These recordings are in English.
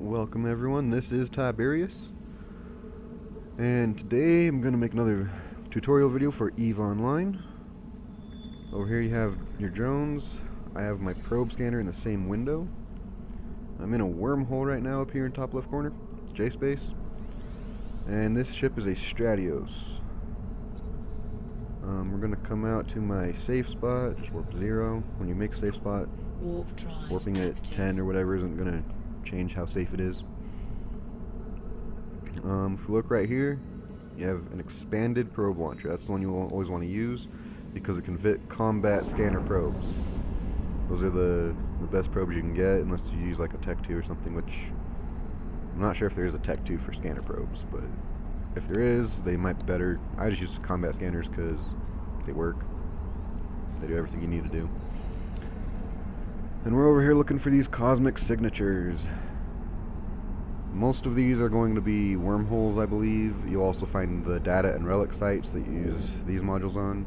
Welcome everyone, this is Tiberius, and today I'm going to make another tutorial video for EVE Online. Over here you have your drones. I have my probe scanner in the same window. I'm in a wormhole right now up here in top left corner, J-Space, and this ship is a Stratios. We're going to come out to my safe spot, just warp 0. When you make a safe spot, warping it 10 or whatever isn't going to change how safe it is. If you look right here, you have an expanded probe launcher. That's the one you always want to use because it can fit combat scanner probes. Those are the best probes you can get unless you use like a Tech 2 or something, which I'm not sure if there is a Tech 2 for scanner probes, but if there is, they might be better. I just use combat scanners because they work. They do everything you need to do. And we're over here looking for these cosmic signatures. Most of these are going to be wormholes, I believe. You'll also find the data and relic sites that you use these modules on.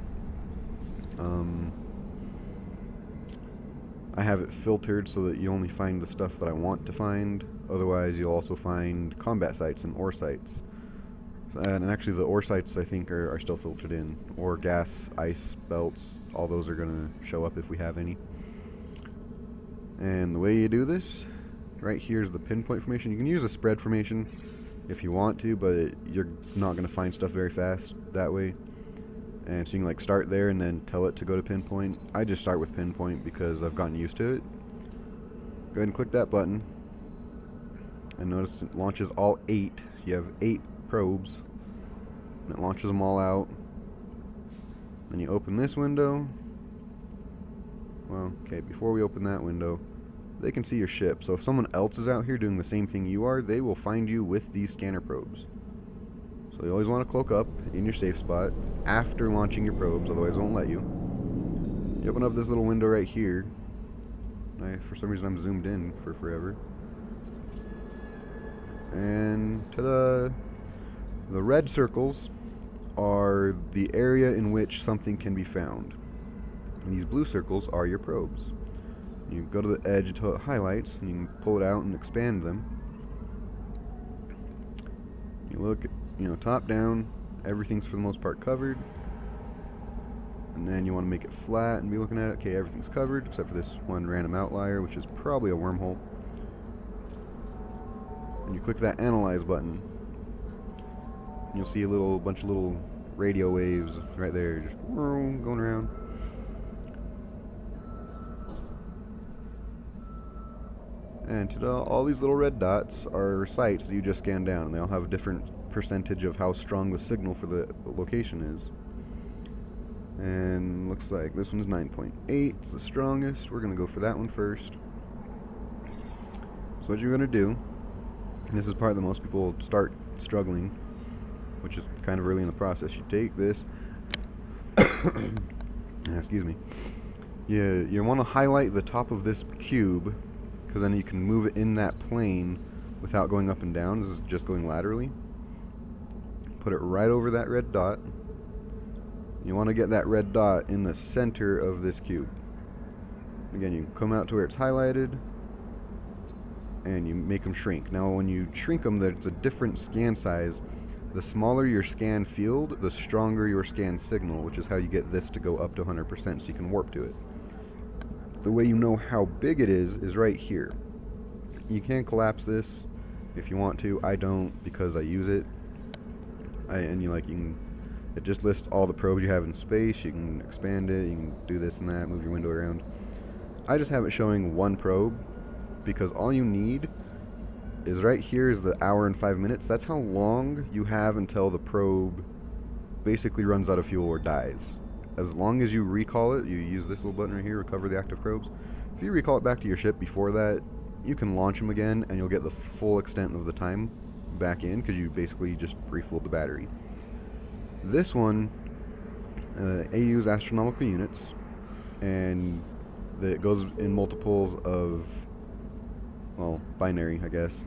I have it filtered so that you only find the stuff that I want to find. Otherwise, you'll also find combat sites and ore sites. And actually, the ore sites, I think, are still filtered in. Ore, gas, ice, belts, all those are going to show up if we have any. And the way you do this, right here is the pinpoint formation. You can use a spread formation if you want to, but you're not going to find stuff very fast that way. And so you can like start there and then tell it to go to pinpoint. I just start with pinpoint because I've gotten used to it. Go ahead and click that button. And notice it launches all 8. You have 8 probes. And it launches them all out. Then you open this window. Well, okay, before we open that window, they can see your ship. So if someone else is out here doing the same thing you are, they will find you with these scanner probes. So you always want to cloak up in your safe spot after launching your probes, otherwise it won't let you. You open up this little window right here. For some reason I'm zoomed in for forever. And ta-da! The red circles are the area in which something can be found. And these blue circles are your probes. You go to the edge until it highlights, and you can pull it out and expand them. You look at, top down, everything's for the most part covered. And then you want to make it flat and be looking at it. Okay, everything's covered except for this one random outlier, which is probably a wormhole. And you click that analyze button. And you'll see a bunch of little radio waves right there, just going around. And all these little red dots are sites that you just scan down, and they all have a different percentage of how strong the signal for the location is. And looks like this one's 9.8, it's the strongest. We're going to go for that one first. So what you're going to do, and this is part that most people start struggling, which is kind of early in the process. You take this, excuse me, you want to highlight the top of this cube, because then you can move it in that plane without going up and down. This is just going laterally. Put it right over that red dot. You want to get that red dot in the center of this cube. Again, you come out to where it's highlighted, and you make them shrink. Now when you shrink them, there's a different scan size. The smaller your scan field, the stronger your scan signal, which is how you get this to go up to 100% so you can warp to it. The way you know how big it is right here. You can collapse this if you want to. I don't, because I use it. It just lists all the probes you have in space. You can expand it, you can do this and that, move your window around. I just have it showing one probe because all you need is right here is the hour and 5 minutes. That's how long you have until the probe basically runs out of fuel or dies. As long as you recall it, you use this little button right here, recover the active probes. If you recall it back to your ship before that, you can launch them again and you'll get the full extent of the time back in because you basically just refilled the battery. This one, AU's astronomical units, and it goes in multiples of, well, binary, I guess.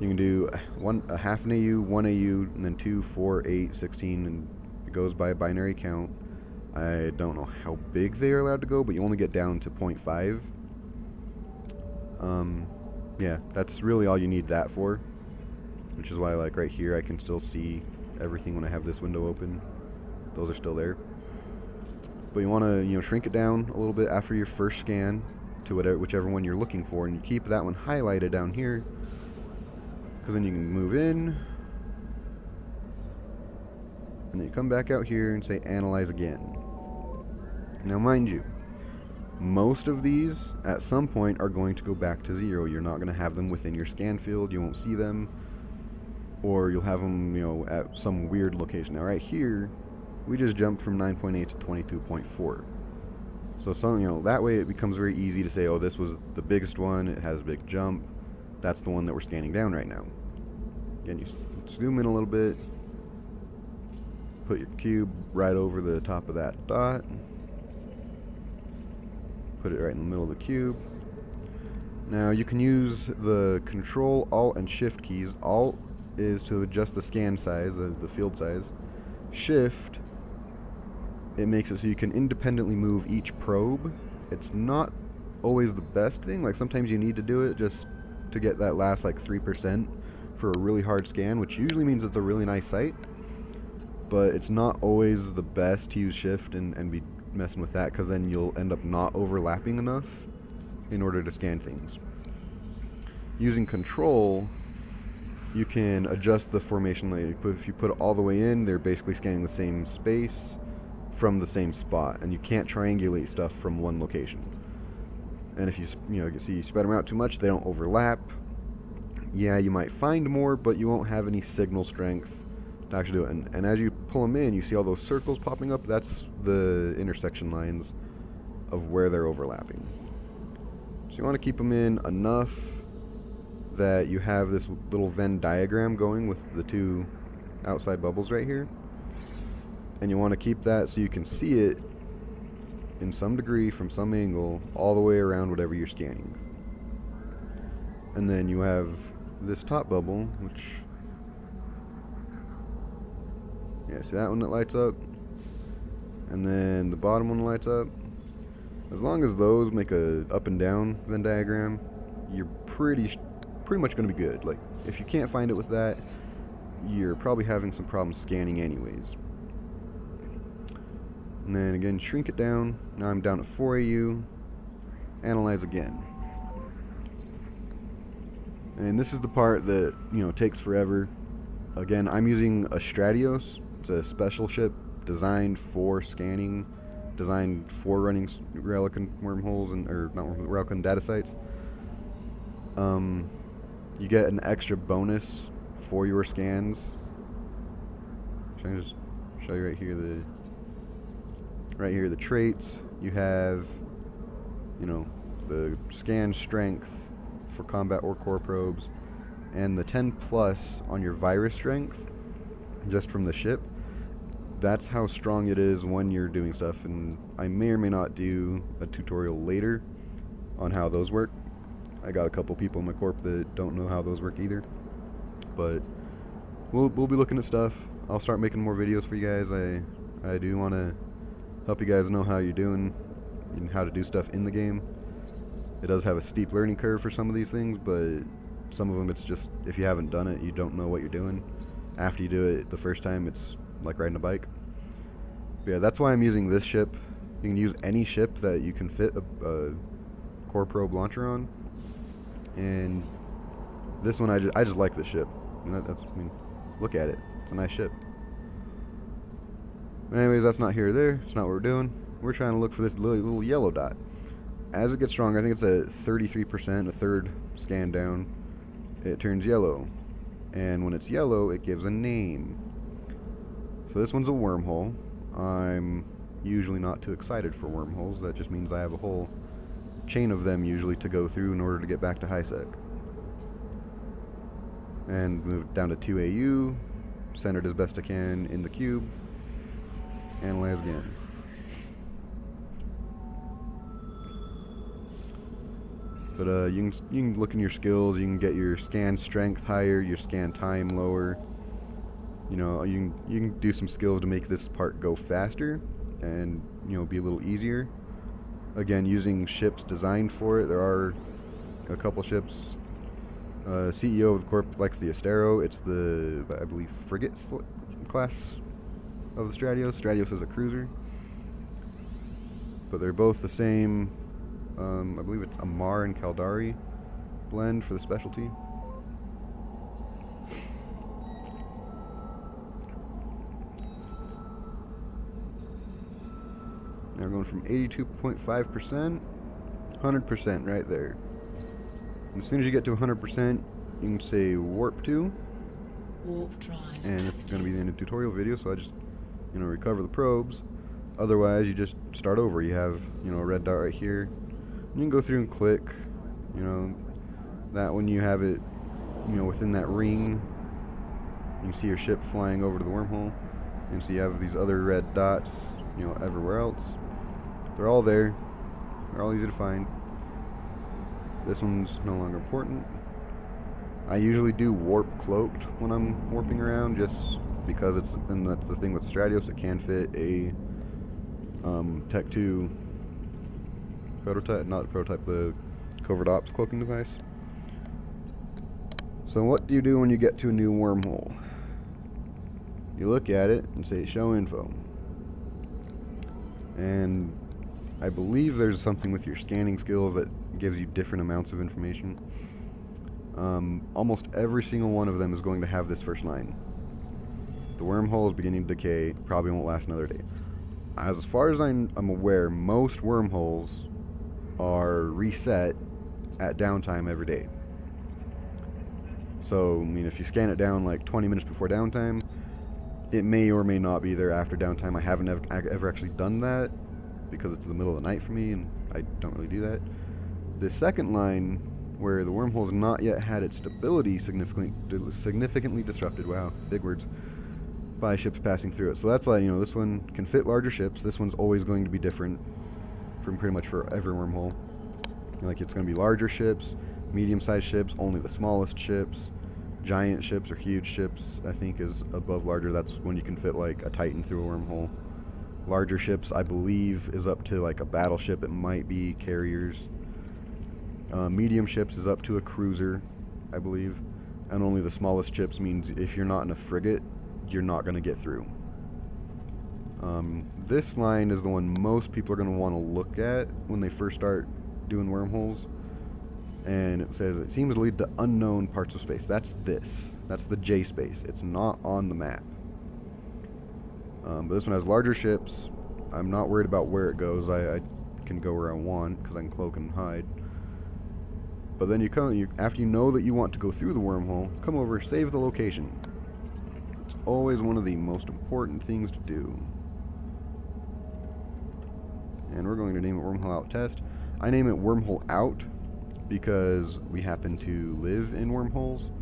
You can do a half an AU, 1 AU, and then 2, 4, 8, 16, and it goes by a binary count. I don't know how big they are allowed to go, but you only get down to 0.5. Yeah, that's really all you need that for, which is why, like, right here I can still see everything when I have this window open. Those are still there. But you want to, shrink it down a little bit after your first scan to whichever one you're looking for, and you keep that one highlighted down here, because then you can move in, and then you come back out here and say analyze again. Now mind you, most of these at some point are going to go back to 0. You're not going to have them within your scan field, you won't see them, or you'll have them, at some weird location. Now right here, we just jumped from 9.8 to 22.4. So that way it becomes very easy to say, oh, this was the biggest one, it has a big jump. That's the one that we're scanning down right now. Again, you zoom in a little bit, put your cube right over the top of that dot, put it right in the middle of the cube. Now you can use the Control, Alt, and Shift keys. Alt is to adjust the scan size, the field size. Shift, it makes it so you can independently move each probe. It's not always the best thing. Like, sometimes you need to do it just to get that last, like, 3% for a really hard scan, which usually means it's a really nice site. But it's not always the best to use Shift and be messing with that, because then you'll end up not overlapping enough in order to scan things. Using Control, you can adjust the formation. Like, if you put it all the way in, they're basically scanning the same space from the same spot, and you can't triangulate stuff from one location. And if you spread them out too much, they don't overlap. Yeah, you might find more, but you won't have any signal strength to actually do it. And as you pull them in, you see all those circles popping up. That's the intersection lines of where they're overlapping. So you want to keep them in enough that you have this little Venn diagram going with the two outside bubbles right here. And you want to keep that so you can see it in some degree from some angle all the way around whatever you're scanning. And then you have this top bubble, which, yeah, see that one that lights up, and then the bottom one lights up. As long as those make a up and down Venn diagram, you're pretty much going to be good. Like, if you can't find it with that, you're probably having some problems scanning anyways. And then again, shrink it down. Now I'm down at 4 AU. Analyze again. And this is the part that, takes forever. Again, I'm using a Stratios. It's a special ship designed for scanning, designed for running Relican wormholes, or not wormholes, Relican data sites. You get an extra bonus for your scans. Should I just show you right here the traits. You have, the scan strength for combat or core probes, and the 10 plus on your virus strength just from the ship. That's how strong it is when you're doing stuff, and I may or may not do a tutorial later on how those work. I got a couple people in my corp that don't know how those work either, but we'll be looking at stuff. I'll start making more videos for you guys. I do want to help you guys know how you're doing and how to do stuff in the game. It does have a steep learning curve for some of these things, but some of them it's just, if you haven't done it, you don't know what you're doing. After you do it the first time, it's like riding a bike. But yeah, that's why I'm using this ship. You can use any ship that you can fit a core probe launcher on, and this one I just like this ship. And look at it. It's a nice ship. But anyways, that's not here or there. It's not what we're doing. We're trying to look for this little yellow dot. As it gets stronger, I think it's at 33%, a third scan down, it turns yellow. And when it's yellow, it gives a name. So this one's a wormhole. I'm usually not too excited for wormholes. That just means I have a whole chain of them usually to go through in order to get back to high sec. And move down to 2 AU, centered as best I can in the cube. Analyze again. But you can look in your skills. You can get your scan strength higher, your scan time lower. You can do some skills to make this part go faster and be a little easier. Again, using ships designed for it. There are a couple ships CEO of the Corp likes the Astero. It's the, I believe, frigate class of the Stratios. Stratios is a cruiser. But they're both the same. I believe it's Amar and Caldari blend for the specialty. Now we're going from 82.5%, 100% right there. And as soon as you get to 100%, you can say warp to. Warp drive. And this is going to be the end of the tutorial video, so I just, recover the probes. Otherwise, you just start over. You have, a red dot right here. And you can go through and click, that when you have it, within that ring, you can see your ship flying over to the wormhole. And so you have these other red dots, everywhere else. They're all there. They're all easy to find. This one's no longer important. I usually do warp cloaked when I'm warping around, just because and that's the thing with Stratios, it can fit a Tech 2 prototype, not prototype, the covert ops cloaking device. So what do you do when you get to a new wormhole? You look at it and say show info. And I believe there's something with your scanning skills that gives you different amounts of information. Almost every single one of them is going to have this first line. The wormhole is beginning to decay, probably won't last another day. As far as I'm aware, most wormholes are reset at downtime every day. So, if you scan it down like 20 minutes before downtime, it may or may not be there after downtime. I haven't ever actually done that because it's in the middle of the night for me and I don't really do that. The second line, where the wormhole's not yet had its stability significantly disrupted, wow, big words, by ships passing through it. So that's like, this one can fit larger ships. This one's always going to be different from pretty much for every wormhole. Like, it's going to be larger ships, medium-sized ships, only the smallest ships. Giant ships or huge ships, I think, is above larger. That's when you can fit like a Titan through a wormhole. Larger ships, I believe, is up to like a battleship. It might be carriers. Medium ships is up to a cruiser, I believe. And only the smallest ships means if you're not in a frigate, you're not going to get through. This line is the one most people are going to want to look at when they first start doing wormholes. And it says it seems to lead to unknown parts of space. That's this. That's the J space. It's not on the map. But this one has larger ships. I'm not worried about where it goes. I can go where I want because I can cloak and hide. But then after you know that you want to go through the wormhole, come over, save the location. It's always one of the most important things to do. And we're going to name it Wormhole Out Test. I name it Wormhole Out because we happen to live in wormholes,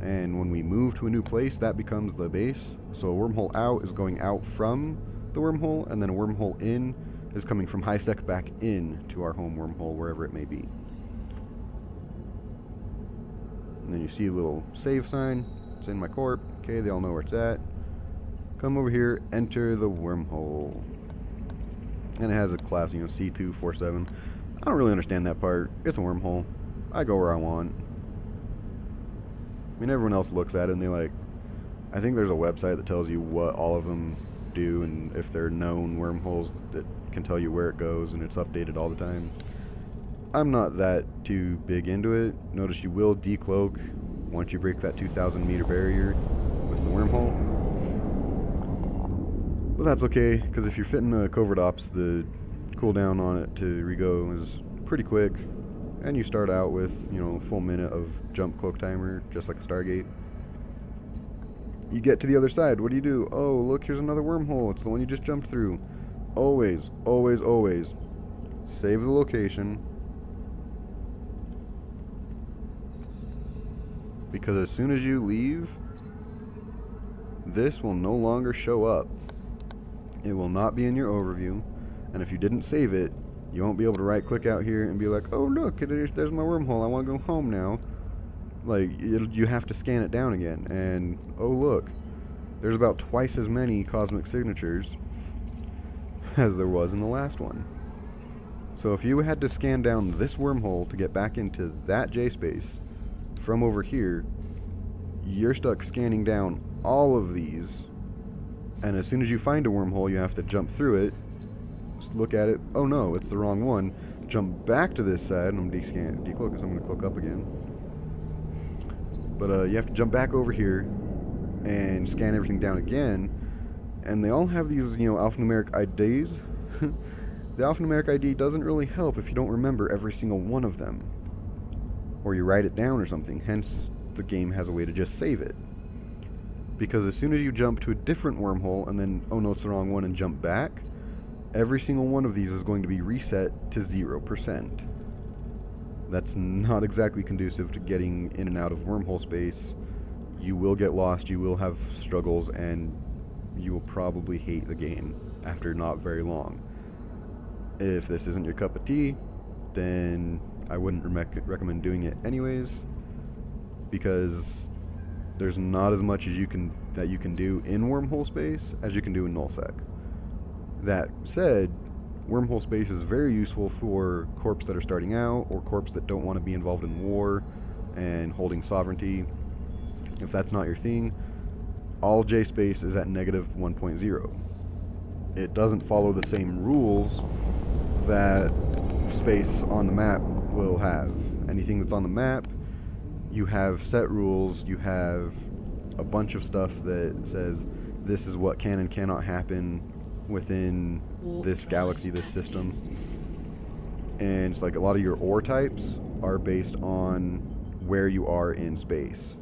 and when we move to a new place, that becomes the base. So a wormhole out is going out from the wormhole, and then a wormhole in is coming from HiSec back in to our home wormhole, wherever it may be. And then you see a little save sign. It's in my corp. Okay, they all know where it's at. Come over here, enter the wormhole. And it has a class, C247. I don't really understand that part. It's a wormhole. I go where I want. Everyone else looks at it and I think there's a website that tells you what all of them do, and if they're known wormholes, that can tell you where it goes, and it's updated all the time. I'm not that too big into it. Notice you will decloak once you break that 2,000 meter barrier with the wormhole. But that's okay, because if you're fitting a covert ops, the cooldown on it to rego is pretty quick, and you start out with a full minute of jump cloak timer, just like a Stargate. You get to the other side, what do? Oh, look, here's another wormhole. It's the one you just jumped through. Always, always, always save the location, because as soon as you leave, this will no longer show up. It will not be in your overview. And if you didn't save it, you won't be able to right click out here and be like, oh look, there's my wormhole, I want to go home now. You have to scan it down again, and oh look, there's about twice as many cosmic signatures as there was in the last one. So if you had to scan down this wormhole to get back into that J space from over here, you're stuck scanning down all of these, and as soon as you find a wormhole, you have to jump through it, just look at it, oh no, it's the wrong one, jump back to this side, and I'm decloak, so I'm going to cloak up again. But you have to jump back over here and scan everything down again, and they all have these, alphanumeric IDs. The alphanumeric ID doesn't really help if you don't remember every single one of them, or you write it down or something, hence the game has a way to just save it. Because as soon as you jump to a different wormhole and then, oh no, it's the wrong one, and jump back, every single one of these is going to be reset to 0%. That's not exactly conducive to getting in and out of wormhole space. You will get lost, you will have struggles, and you will probably hate the game after not very long. If this isn't your cup of tea, then I wouldn't recommend doing it anyways, because there's not as much as you can do in wormhole space as you can do in nullsec. That said, wormhole space is very useful for corps that are starting out, or corps that don't want to be involved in war and holding sovereignty. If that's not your thing, all JSpace is at -1.0. It doesn't follow the same rules that space on the map will have. Anything that's on the map, you have set rules, you have a bunch of stuff that says this is what can and cannot happen within this galaxy, this system. And it's like a lot of your ore types are based on where you are in space.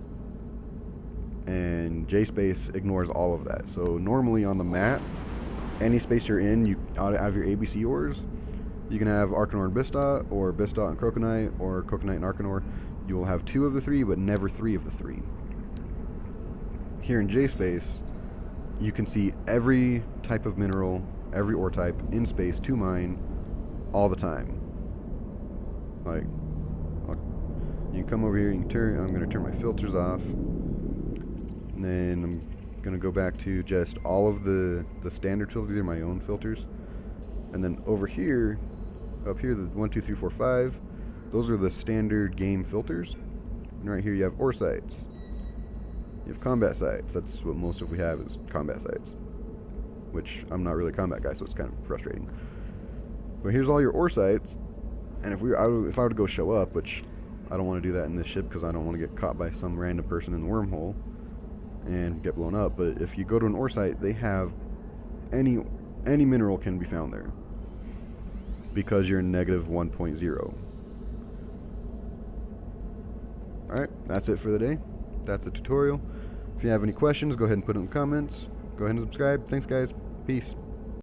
And JSpace ignores all of that. So normally on the map, any space you're in, you out of your ABC ores, you can have Arcanor and Bistot, or Bistot and Croconite, or Croconite and Arcanor. You will have 2 of the 3, but never 3 of the 3. Here in JSpace, you can see every type of mineral, every ore type in space to mine all the time. Like, you can come over here, you can turn, I'm going to turn my filters off, and then I'm going to go back to just all of the standard filters. These are my own filters. And then over here, up here, the 1, 2, 3, 4, 5, those are the standard game filters. And right here you have ore sites. You have combat sites. That's what most of we have, is combat sites. Which, I'm not really a combat guy, so it's kind of frustrating. But here's all your ore sites. And if I were to go show up, which I don't want to do that in this ship because I don't want to get caught by some random person in the wormhole and get blown up. But if you go to an ore site, they have any mineral can be found there, because you're in -1.0. Alright, that's it for the day. That's the tutorial. If you have any questions, go ahead and put it in the comments. Go ahead and subscribe. Thanks guys. Peace.